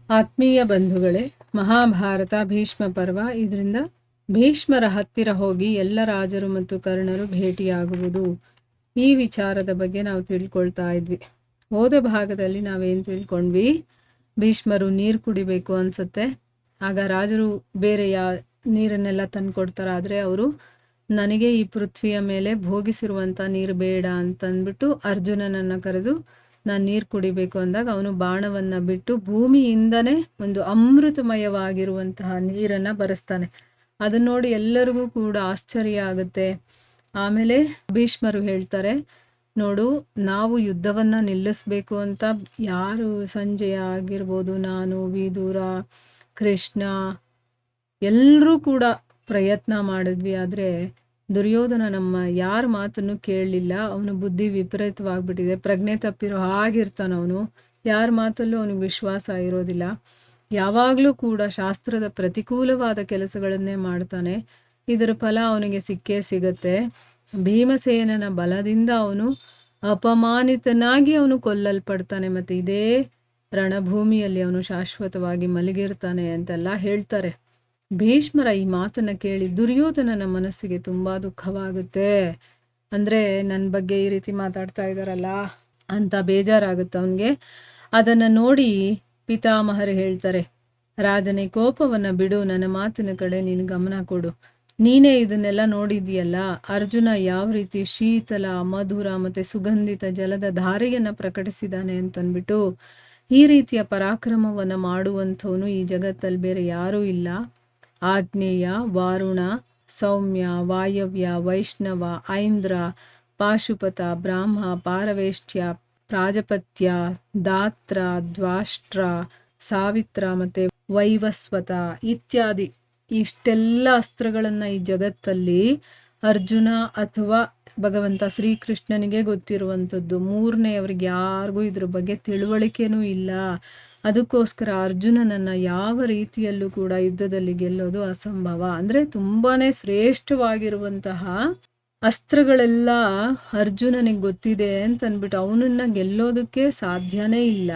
ಆತ್ಮೀಯ ಬಂಧುಗಳೇ, ಮಹಾಭಾರತ ಭೀಷ್ಮ ಪರ್ವ. ಇದರಿಂದ ಭೀಷ್ಮರ ಹತ್ತಿರ ಹೋಗಿ ಎಲ್ಲ ರಾಜರು ಮತ್ತು ಕರ್ಣರು ಭೇಟಿಯಾಗುವುದು, ಈ ವಿಚಾರದ ಬಗ್ಗೆ ನಾವು ತಿಳ್ಕೊಳ್ತಾ ಇದ್ವಿ. ಹೋದ ಭಾಗದಲ್ಲಿ ನಾವೇನು ತಿಳ್ಕೊಂಡ್ವಿ? ಭೀಷ್ಮರು ನೀರು ಕುಡಿಬೇಕು ಅನ್ಸುತ್ತೆ. ಆಗ ರಾಜರು ಬೇರೆ ನೀರನ್ನೆಲ್ಲ ತಂದುಕೊಡ್ತಾರೆ. ಆದರೆ ಅವರು ನನಗೆ ಈ ಪೃಥ್ವಿಯ ಮೇಲೆ ಭೋಗಿಸಿರುವಂಥ ನೀರು ಬೇಡ ಅಂತಂದ್ಬಿಟ್ಟು ಅರ್ಜುನನನ್ನು ಕರೆದು ನಾನು ನೀರು ಕುಡಿಬೇಕು ಅಂದಾಗ ಅವನು ಬಾಣವನ್ನು ಬಿಟ್ಟು ಭೂಮಿಯಿಂದನೇ ಒಂದು ಅಮೃತಮಯವಾಗಿರುವಂತಹ ನೀರನ್ನು ಬರೆಸ್ತಾನೆ. ಅದನ್ನ ನೋಡಿ ಎಲ್ಲರಿಗೂ ಕೂಡ ಆಶ್ಚರ್ಯ ಆಗುತ್ತೆ. ಆಮೇಲೆ ಭೀಷ್ಮರು ಹೇಳ್ತಾರೆ, ನೋಡು, ನಾವು ಯುದ್ಧವನ್ನು ನಿಲ್ಲಿಸ್ಬೇಕು ಅಂತ ಯಾರು, ಸಂಜಯ ಆಗಿರ್ಬೋದು, ನಾನು, ವಿದುರ, ಕೃಷ್ಣ, ಎಲ್ಲರೂ ಕೂಡ ಪ್ರಯತ್ನ ಮಾಡಿದ್ವಿ. ಆದರೆ ದುರ್ಯೋಧನ ನಮ್ಮ ಯಾರ ಮಾತನ್ನು ಕೇಳಲಿಲ್ಲ. ಅವನು ಬುದ್ಧಿ ವಿಪರೀತವಾಗ್ಬಿಟ್ಟಿದೆ, ಪ್ರಜ್ಞೆ ತಪ್ಪಿರೋ ಹಾಗಿರ್ತಾನೆ. ಅವನು ಯಾರ ಮಾತಲ್ಲೂ ಅವನಿಗೆ ವಿಶ್ವಾಸ ಇರೋದಿಲ್ಲ. ಯಾವಾಗಲೂ ಕೂಡ ಶಾಸ್ತ್ರದ ಪ್ರತಿಕೂಲವಾದ ಕೆಲಸಗಳನ್ನೇ ಮಾಡ್ತಾನೆ. ಇದರ ಫಲ ಅವನಿಗೆ ಸಿಕ್ಕೇ ಸಿಗತ್ತೆ. ಭೀಮಸೇನನ ಬಲದಿಂದ ಅವನು ಅಪಮಾನಿತನಾಗಿ ಅವನು ಕೊಲ್ಲಲ್ಪಡ್ತಾನೆ. ಮತ್ತು ಇದೇ ರಣಭೂಮಿಯಲ್ಲಿ ಅವನು ಶಾಶ್ವತವಾಗಿ ಮಲಗಿರ್ತಾನೆ ಅಂತೆಲ್ಲ ಹೇಳ್ತಾರೆ. ಭೀಷ್ಮರ ಈ ಮಾತನ್ನು ಕೇಳಿ ದುರ್ಯೋಧನನ ಮನಸ್ಸಿಗೆ ತುಂಬ ದುಃಖವಾಗುತ್ತೆ. ಅಂದರೆ ನನ್ನ ಬಗ್ಗೆ ಈ ರೀತಿ ಮಾತಾಡ್ತಾ ಇದ್ದಾರಲ್ಲ ಅಂತ ಬೇಜಾರಾಗುತ್ತೆ ಅವನಿಗೆ. ಅದನ್ನು ನೋಡಿ ಪಿತಾಮಹರು ಹೇಳ್ತಾರೆ, ರಾಜನೇ, ಕೋಪವನ್ನು ಬಿಡು, ನನ್ನ ಮಾತಿನ ಕಡೆ ನೀನು ಗಮನ ಕೊಡು. ನೀನೇ ಇದನ್ನೆಲ್ಲ ನೋಡಿದೆಯಲ್ಲ, ಅರ್ಜುನ ಯಾವ ರೀತಿ ಶೀತಲ, ಮಧುರ ಮತ್ತು ಸುಗಂಧಿತ ಜಲದ ಧಾರೆಯನ್ನು ಪ್ರಕಟಿಸಿದ್ದಾನೆ ಅಂತಂದ್ಬಿಟ್ಟು. ಈ ರೀತಿಯ ಪರಾಕ್ರಮವನ್ನು ಮಾಡುವಂಥವನು ಈ ಜಗತ್ತಲ್ಲಿ ಬೇರೆ ಯಾರೂ ಇಲ್ಲ. ಆಗ್ನೇಯ, ವಾರುಣ, ಸೌಮ್ಯ, ವಾಯವ್ಯ, ವೈಷ್ಣವ, ಐಂದ್ರ, ಪಾಶುಪತ, ಬ್ರಾಹ್ಮ, ಪಾರವೇಷ್ಟ್ಯ, ಪ್ರಾಜಪತ್ಯ, ದಾತ್ರ, ದ್ವಾಷ್ಟ್ರ, ಸಾವಿತ್ರ ಮತ್ತು ವೈವಸ್ವತ ಇತ್ಯಾದಿ ಇಷ್ಟೆಲ್ಲ ಅಸ್ತ್ರಗಳನ್ನು ಈ ಜಗತ್ತಲ್ಲಿ ಅರ್ಜುನ ಅಥವಾ ಭಗವಂತ ಶ್ರೀಕೃಷ್ಣನಿಗೆ ಗೊತ್ತಿರುವಂಥದ್ದು. ಮೂರನೆಯವ್ರಿಗೆ ಯಾರಿಗೂ ಇದ್ರ ಬಗ್ಗೆ ತಿಳುವಳಿಕೆನೂ ಇಲ್ಲ. ಅದಕ್ಕೋಸ್ಕರ ಅರ್ಜುನನನ್ನು ಯಾವ ರೀತಿಯಲ್ಲೂ ಕೂಡ ಯುದ್ಧದಲ್ಲಿ ಗೆಲ್ಲೋದು ಅಸಂಭವ. ಅಂದರೆ ತುಂಬಾ ಶ್ರೇಷ್ಠವಾಗಿರುವಂತಹ ಅಸ್ತ್ರಗಳೆಲ್ಲ ಅರ್ಜುನನಿಗೆ ಗೊತ್ತಿದೆ ಅಂತಂದ್ಬಿಟ್ಟು ಅವನನ್ನು ಗೆಲ್ಲೋದಕ್ಕೆ ಸಾಧ್ಯನೇ ಇಲ್ಲ,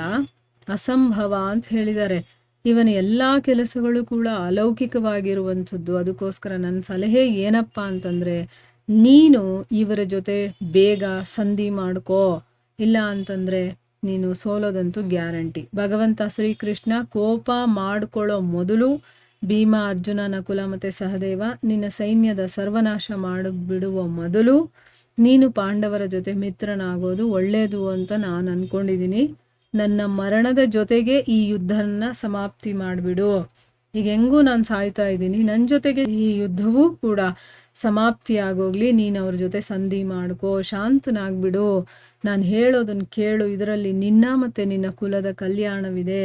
ಅಸಂಭವ ಅಂತ ಹೇಳಿದ್ದಾರೆ. ಇವನ ಎಲ್ಲ ಕೆಲಸಗಳು ಕೂಡ ಅಲೌಕಿಕವಾಗಿರುವಂಥದ್ದು. ಅದಕ್ಕೋಸ್ಕರ ನನ್ನ ಸಲಹೆ ಏನಪ್ಪ ಅಂತಂದರೆ, ನೀನು ಇವರ ಜೊತೆ ಬೇಗ ಸಂಧಿ ಮಾಡ್ಕೋ, ಇಲ್ಲ ಅಂತಂದರೆ ನೀನು ಸೋಲೋದಂತೂ ಗ್ಯಾರಂಟಿ. ಭಗವಂತ ಶ್ರೀಕೃಷ್ಣ ಕೋಪ ಮಾಡ್ಕೊಳ್ಳೋ ಮೊದಲು ಭೀಮ, ಅರ್ಜುನ, ನಕುಲ ಮತ್ತು ಸಹದೇವ ನಿನ್ನ ಸೈನ್ಯದ ಸರ್ವನಾಶ ಮಾಡಿಬಿಡುವ ಮೊದಲು ನೀನು ಪಾಂಡವರ ಜೊತೆ ಮಿತ್ರನಾಗೋದು ಒಳ್ಳೆಯದು ಅಂತ ನಾನು ಅಂದ್ಕೊಂಡಿದ್ದೀನಿ. ನನ್ನ ಮರಣದ ಜೊತೆಗೆ ಈ ಯುದ್ಧನ ಸಮಾಪ್ತಿ ಮಾಡಿಬಿಡು. ಈಗ ಹೆಂಗೂ ನಾನು ಸಾಯ್ತಾ ಇದ್ದೀನಿ, ನನ್ನ ಜೊತೆಗೆ ಈ ಯುದ್ಧವೂ ಕೂಡ ಸಮಾಪ್ತಿ ಆಗೋಗ್ಲಿ. ನೀನು ಅವ್ರ ಜೊತೆ ಸಂಧಿ ಮಾಡ್ಕೋ, ಶಾಂತನಾಗ್ಬಿಡು, ನಾನು ಹೇಳೋದನ್ನು ಕೇಳು. ಇದರಲ್ಲಿ ನಿನ್ನ ಮತ್ತು ನಿನ್ನ ಕುಲದ ಕಲ್ಯಾಣವಿದೆ.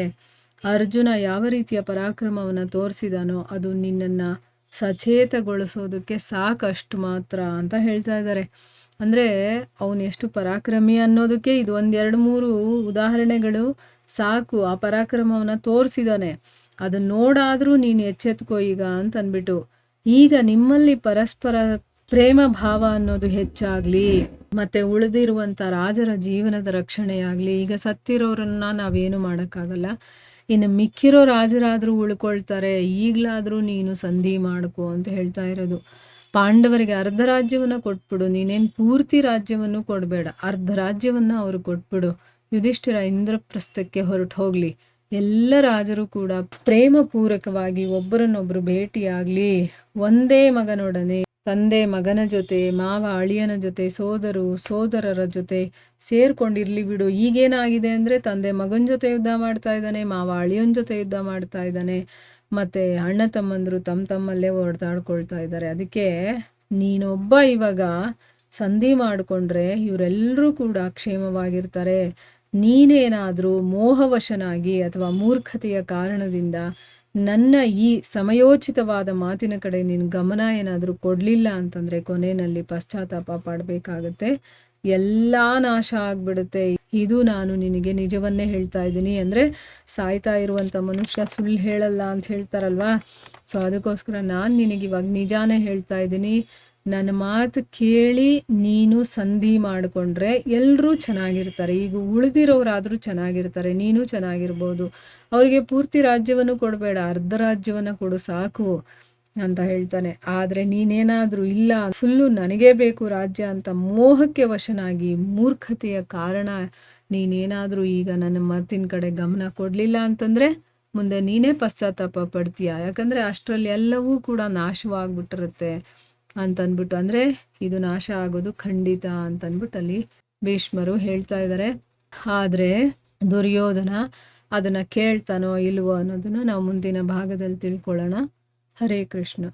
ಅರ್ಜುನ ಯಾವ ರೀತಿಯ ಪರಾಕ್ರಮವನ್ನು ತೋರಿಸಿದಾನೋ ಅದು ನಿನ್ನನ್ನು ಸಚೇತಗೊಳಿಸೋದಕ್ಕೆ ಸಾಕಷ್ಟು ಮಾತ್ರ ಅಂತ ಹೇಳ್ತಾ ಇದ್ದಾರೆ. ಅಂದರೆ ಅವನು ಎಷ್ಟು ಪರಾಕ್ರಮಿ ಅನ್ನೋದಕ್ಕೆ ಇದು 1-2-3 ಉದಾಹರಣೆಗಳು ಸಾಕು. ಆ ಪರಾಕ್ರಮವನ್ನು ತೋರಿಸಿದಾನೆ, ಅದನ್ನು ನೋಡಾದರೂ ನೀನು ಎಚ್ಚೆತ್ಕೋ ಈಗ ಅಂತ ಅಂದ್ಬಿಟ್ಟು. ಈಗ ನಿಮ್ಮಲ್ಲಿ ಪರಸ್ಪರ ಪ್ರೇಮ ಭಾವ ಅನ್ನೋದು ಹೆಚ್ಚಾಗಲಿ, ಮತ್ತು ಉಳಿದಿರುವಂಥ ರಾಜರ ಜೀವನದ ರಕ್ಷಣೆಯಾಗಲಿ. ಈಗ ಸತ್ತಿರೋರನ್ನ ನಾವೇನು ಮಾಡೋಕ್ಕಾಗಲ್ಲ, ಇನ್ನು ಮಿಕ್ಕಿರೋ ರಾಜರಾದರೂ ಉಳ್ಕೊಳ್ತಾರೆ. ಈಗಲಾದರೂ ನೀನು ಸಂಧಿ ಮಾಡ್ಕೋ ಅಂತ ಹೇಳ್ತಾ ಇರೋದು. ಪಾಂಡವರಿಗೆ ಅರ್ಧ ರಾಜ್ಯವನ್ನು ಕೊಟ್ಬಿಡು, ನೀನೇನು ಪೂರ್ತಿ ರಾಜ್ಯವನ್ನು ಕೊಡಬೇಡ, ಅರ್ಧ ರಾಜ್ಯವನ್ನು ಅವರು ಕೊಟ್ಬಿಡು. ಯುಧಿಷ್ಠಿರ ಇಂದ್ರಪ್ರಸ್ಥಕ್ಕೆ ಹೊರಟು ಹೋಗಲಿ. ಎಲ್ಲ ರಾಜರು ಕೂಡ ಪ್ರೇಮಪೂರ್ವಕವಾಗಿ ಒಬ್ಬರನ್ನೊಬ್ಬರು ಭೇಟಿಯಾಗಲಿ. ಒಂದೇ ಮಗನೊಡನೆ ತಂದೆ ಮಗನ ಜೊತೆ, ಮಾವ ಅಳಿಯನ ಜೊತೆ, ಸೋದರರ ಜೊತೆ ಸೇರ್ಕೊಂಡಿರ್ಲಿ ಬಿಡು. ಈಗೇನಾಗಿದೆ ಅಂದರೆ ತಂದೆ ಮಗನ ಜೊತೆ ಯುದ್ಧ ಮಾಡ್ತಾ ಇದ್ದಾನೆ, ಮಾವ ಅಳಿಯನ ಜೊತೆ ಯುದ್ಧ ಮಾಡ್ತಾ ಇದ್ದಾನೆ, ಮತ್ತು ಅಣ್ಣ ತಮ್ಮಂದರು ತಮ್ಮಲ್ಲೇ ಹೊಡೆದಾಡ್ಕೊಳ್ತಾ ಇದ್ದಾರೆ. ಅದಕ್ಕೆ ನೀನೊಬ್ಬ ಇವಾಗ ಸಂಧಿ ಮಾಡಿಕೊಂಡ್ರೆ ಇವರೆಲ್ಲರೂ ಕೂಡ ಕ್ಷೇಮವಾಗಿರ್ತಾರೆ. ನೀನೇನಾದರೂ ಮೋಹವಶನಾಗಿ ಅಥವಾ ಮೂರ್ಖತೆಯ ಕಾರಣದಿಂದ ನನ್ನ ಈ ಸಮಯೋಚಿತವಾದ ಮಾತಿನ ಕಡೆ ನೀನು ಗಮನ ಏನಾದರೂ ಕೊಡಲಿಲ್ಲ ಅಂತಂದರೆ ಕೊನೆಯಲ್ಲಿ ಪಶ್ಚಾತ್ತಾಪ ಪಡಬೇಕಾಗತ್ತೆ, ಎಲ್ಲ ನಾಶ ಆಗಿಬಿಡುತ್ತೆ. ಇದು ನಾನು ನಿನಗೆ ನಿಜವನ್ನೇ ಹೇಳ್ತಾ ಇದ್ದೀನಿ. ಅಂದರೆ ಸಾಯ್ತಾ ಇರುವಂಥ ಮನುಷ್ಯ ಸುಳ್ಳು ಹೇಳಲ್ಲ ಅಂತ ಹೇಳ್ತಾರಲ್ವಾ. ಸೊ ಅದಕ್ಕೋಸ್ಕರ ನಾನು ನಿನಗಿವಾಗ ನಿಜಾನೇ ಹೇಳ್ತಾ ಇದ್ದೀನಿ. ನನ್ನ ಮಾತು ಕೇಳಿ ನೀನು ಸಂಧಿ ಮಾಡಿಕೊಂಡ್ರೆ ಎಲ್ಲರೂ ಚೆನ್ನಾಗಿರ್ತಾರೆ. ಈಗ ಉಳಿದಿರೋರಾದರೂ ಚೆನ್ನಾಗಿರ್ತಾರೆ, ನೀನು ಚೆನ್ನಾಗಿರ್ಬೋದು. ಅವರಿಗೆ ಪೂರ್ತಿ ರಾಜ್ಯವನ್ನು ಕೊಡಬೇಡ, ಅರ್ಧ ರಾಜ್ಯವನ್ನು ಕೊಡು ಸಾಕು ಅಂತ ಹೇಳ್ತಾನೆ. ಆದರೆ ನೀನೇನಾದರೂ ಇಲ್ಲ ಫುಲ್ಲು ನನಗೇ ಬೇಕು ರಾಜ್ಯ ಅಂತ ಮೋಹಕ್ಕೆ ವಶನಾಗಿ ಮೂರ್ಖತೆಯ ಕಾರಣ ನೀನೇನಾದರೂ ಈಗ ನನ್ನ ಮಾತಿನ ಕಡೆ ಗಮನ ಕೊಡಲಿಲ್ಲ ಅಂತಂದರೆ ಮುಂದೆ ನೀನೇ ಪಶ್ಚಾತ್ತಾಪ ಪಡ್ತೀಯ. ಯಾಕಂದರೆ ಅಷ್ಟರಲ್ಲಿ ಎಲ್ಲವೂ ಕೂಡ ನಾಶವಾಗ್ಬಿಟ್ಟಿರುತ್ತೆ ಅಂತಂದ್ಬಿಟ್ಟು, ಅಂದರೆ ಇದು ನಾಶ ಆಗೋದು ಖಂಡಿತ ಅಂತಂದ್ಬಿಟ್ಟು ಅಲ್ಲಿ ಭೀಷ್ಮರು ಹೇಳ್ತಾ ಇದ್ದಾರೆ. ಆದರೆ ದುರ್ಯೋಧನ ಅದನ್ನು ಕೇಳ್ತಾನೋ ಇಲ್ವೋ ಅನ್ನೋದನ್ನು ನಾವು ಮುಂದಿನ ಭಾಗದಲ್ಲಿ ತಿಳ್ಕೊಳ್ಳೋಣ. ಹರೇ ಕೃಷ್ಣ.